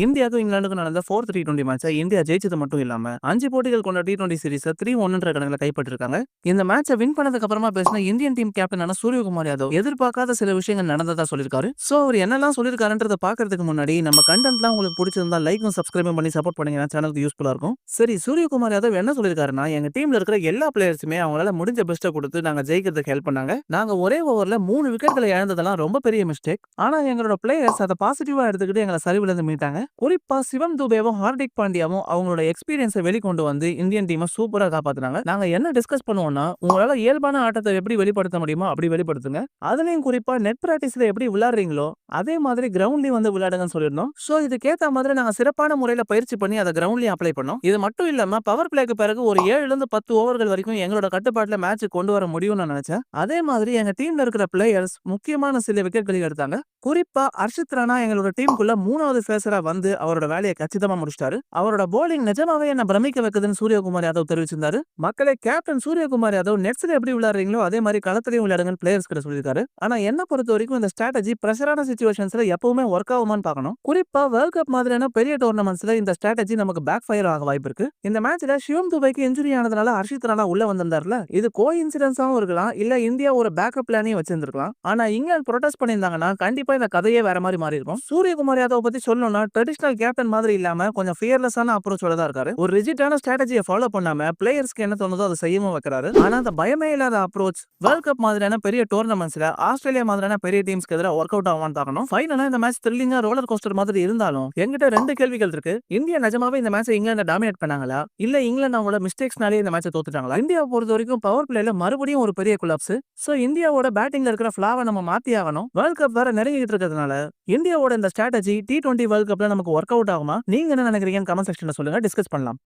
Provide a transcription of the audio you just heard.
இந்தியாவுக்கும் இங்கிலாந்துக்கும் நடந்த 4th T20 மேட்சை இந்தியா ஜெயிச்சது மட்டும் இல்லாம 5 போட்டிகள் கொண்ட T20 சீரிஸை 3-1 கணக்கில் கைப்பற்றிருக்காங்க. இந்த மேட்சை வின் பண்ணதுக்கு அப்புறமா பேசின இந்தியன் டீம் கேப்டனான சூரியகுமார் யாதவ் எதிர்பார்க்காத சில விஷயங்கள் நடந்ததா சொல்லியிருக்காரு. சோ அவர் என்னெல்லாம் சொல்லியிருக்காருன்றத பாக்குறதுக்கு முன்னாடி நம்ம கண்டென்ட்லாம் உங்களுக்கு பிடிச்சிருந்தா லைக்கும் சப்ஸ்கிரைபும் பண்ணி சப்போர்ட் பண்ணீங்கன்னா சேனலுக்கு யூஸ்ஃபுல்லா இருக்கும். சரி, சூரியகுமார் யாதவ் என்ன சொல்லியிருக்காருன்னா, எங்க டீம்ல இருக்கிற எல்லா பிளேயர்ஸுமே அவங்களால முடிஞ்ச பெஸ்ட்டை கொடுத்து நாங்க ஜெயிக்கிறதுக்கு ஹெல்ப் பண்ணாங்க. நாங்க ஒரே ஓவர்ல 3 விக்கெட்களை இழந்ததெல்லாம் ரொம்ப பெரிய மிஸ்டேக். ஆனா எங்களோட பிளேயர்ஸ் அதை பாசிட்டிவா எடுத்துக்கிட்டு எங்களை சரிவுல இருந்து மீட்டாங்க. குறிப்பா சிவம் துபேவும் ஹார்திக் பாண்டியாவும் அவங்களோட எக்ஸ்பீரியன்ஸை வெளிக்கொண்டு வந்து இந்தியன் டீமை சூப்பரா காப்பாத்தினாங்க. நாங்க என்ன டிஸ்கஸ் பண்ணுவோம்னா, உங்களால இயல்பான ஆட்டத்தை எப்படி வெளிப்படுத்த முடியுமோ அப்படி வெளிப்படுத்துங்க. அதுலயும் குறிப்பா நெட் பிராக்டிஸ்ல எப்படி விளையாடுறீங்களோ அதே மாதிரி கிரவுண்ட்லயும் வந்து விளையாடுங்கன்னு சொல்லிருந்தோம். சோ இதுக்கேத்த மாதிரி நாங்க சிறப்பான முறையில பயிற்சி பண்ணி அதை கிரவுண்ட்லயும் அப்ளை பண்ணோம். இது மட்டும் இல்லாம பவர் பிளேக்கு பிறகு ஒரு 7ல இருந்து 10 ஓவர்கள் வரைக்கும் எங்களோட கட்டுப்பாட்டுல மேட்ச் கொண்டு வர முடியும்னு நினைச்சேன். அதே மாதிரி எங்க டீம்ல இருக்கிற பிளேயர்ஸ் முக்கியமான சில விக்கெட்களை எடுத்தாங்க. குறிப்பா அர்ஷித் ராணா எங்களோட டீமுக்குள்ள 3வது பேசரா வந்து அவரோட வேலையை கச்சிதமா முடிச்சிட்டாரு. அவரோட போலிங் நிஜமாவே என்ன பிரமிக்க வைக்குதுன்னு சூரியகுமார் யாதவ் தெரிவிச்சிருந்தாரு. மக்களே, கேப்டன் சூரியகுமார் யாதவ் நெட்ஸ்ல எப்படி விளையாடுறீங்களோ அதே மாதிரி களத்திலையும் விளையாடுங்கன்னு பிளேயர்ஸ் கிட்ட சொல்லியிருக்காரு. ஆனா என்ன பொறுத்த வரைக்கும் இந்த ஸ்ட்ராட்டஜி பிரஷரான சிச்சுவேஷன்ஸ்ல எப்பவுமே ஒர்க் ஆகுமான்னு பார்க்கணும். குறிப்பா வேர்ல்ட் கப் மாதிரியான பெரிய டோர்னமெண்ட்ஸ்ல இந்த ஸ்ட்ராட்டஜி நமக்கு பேக் ஃபயர் ஆக வாய்ப்பு இருக்கு. இந்த மேட்ச்ல சிவம் துபைக்கு இன்ஜுரி ஆனதுனால அர்ஷித் ராணா உள்ள வந்திருந்தாருல, இது கோ இன்சிடென்ஸாவும் இருக்கலாம், இல்ல இந்தியா ஒரு பேக்கப் பிளானையும் வச்சிருந்திருக்கலாம். ஆனா இங்கிலாந்து ப்ரொடெஸ்ட் பண்ணியிருந்தாங்கன்னா கண்டிப்பா இந்த கதையே வேற மாதிரி மாறி இருக்கும். சூரியகுமார் யாதவ் பத்தி சொல்லணும்னா ட்ரெடிஷனல் கேப்டன் மாதிரி இல்லாம கொஞ்சம் ஃபியர்லெஸ்ஸான அப்ரோச்சோட தான் இருக்காரு. ஒரு ரிஜிட்டான ஸ்ட்ராட்டஜியை ஃபாலோ பண்ணாம பிளேயர்ஸ்க்கு என்ன தோணுதோ அதை செய்யவும் வைக்கிறாரு. ஆனா அந்த பயமே இல்லாத அப்ரோச் வேர்ல்ட் கப் மாதிரியான பெரிய டோர்னமெண்ட்ஸ்ல ஆஸ்திரேலியா மாதிரியான பெரிய டீம்ஸ்க்கு எதிராக ஒர்க் அவுட் ஆகும்னு பார்க்கணும். ஃபைனலா இந்த மேட்ச் த்ரில்லிங்கா ரோலர் கோஸ்டர் மாதிரி இருந்தாலும் என்கிட்ட 2 கேள்விகள் இருக்கு. இந்தியா நிஜமாவே இந்த மேட்சை இங்கிலாந்து டாமினேட் பண்ணாங்களா, இல்ல இங்கிலாந்து அவங்களோட மிஸ்டேக்ஸ்னாலே இந்த மேட்சை தோத்துட்டாங்களா? இந்தியாவை பொறுத்த வரைக்கும் பவர் பிளேல மறுபடியும் ஒரு பெரிய குலாப்ஸ். சோ இந்தியாவோட பேட்டிங்ல இருக்கிற ஃபிளாவை நம்ம மாத்தி ஆகணும். வேர்ல்ட் கப் வேற நெருங்கிட்டு இருக்கிறதுனால இந்தியாவோட இந்த ஸ்ட்ராட்டஜி T20 வேர்ல்ட் கப்ல நமக்கு ஒர்க் அவுட் ஆகுமா? நீங்க என்ன நினைக்கிறீங்கன்னு கமெண்ட் செக்ஷன்ல சொல்லுங்க, டிஸ்கஸ் பண்ணலாம்.